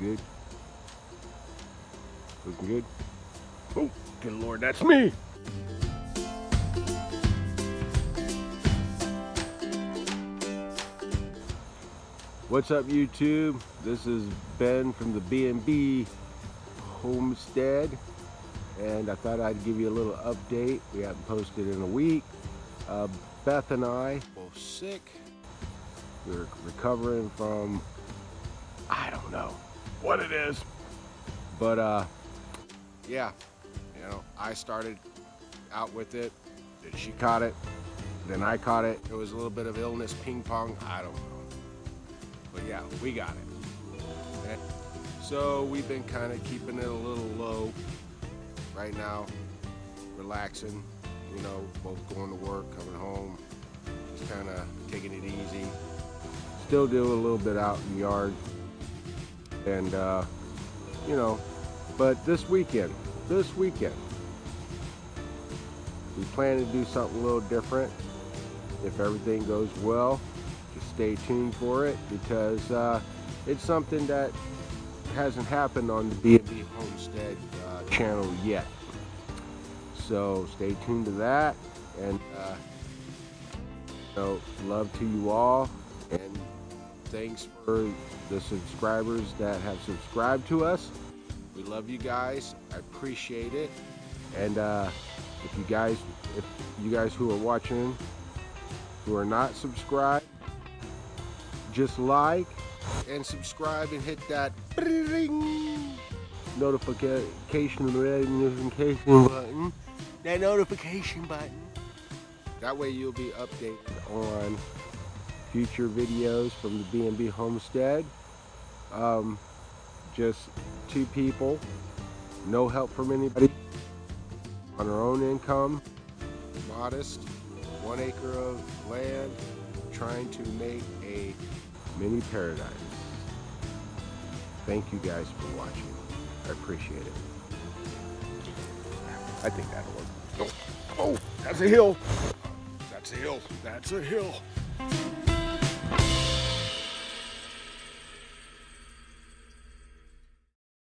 Good. Looking good. Oh, good Lord, that's me. What's up, YouTube? This is Ben from the BnB Homestead, and I thought I'd give you a little update. We haven't posted in a week. Beth and I both sick. We're recovering from, I don't know what it is, but yeah, you know, I started out with it, then she caught it, then I caught it. It was a little bit of illness ping pong, I don't know, but yeah, we got it. And so we've been kind of keeping it a little low right now, relaxing, you know, both going to work, coming home, just kind of taking it easy. Still do a little bit out in the yard, and you know, but this weekend we plan to do something a little different. If everything goes well, just stay tuned for it, because it's something that hasn't happened on the BnB Homestead channel yet. So stay tuned to that, and so love to you all, and thanks for the subscribers that have subscribed to us. We love you guys. I appreciate it. And if you guys who are watching who are not subscribed, just like and subscribe and hit that notification button. That notification button. That way you'll be updated on future videos from the BnB Homestead. Just two people, no help from anybody, on our own income, modest, 1 acre of land, trying to make a mini paradise. Thank you guys for watching. I appreciate it. I think that'll work. Oh, that's a hill. That's a hill. That's a hill.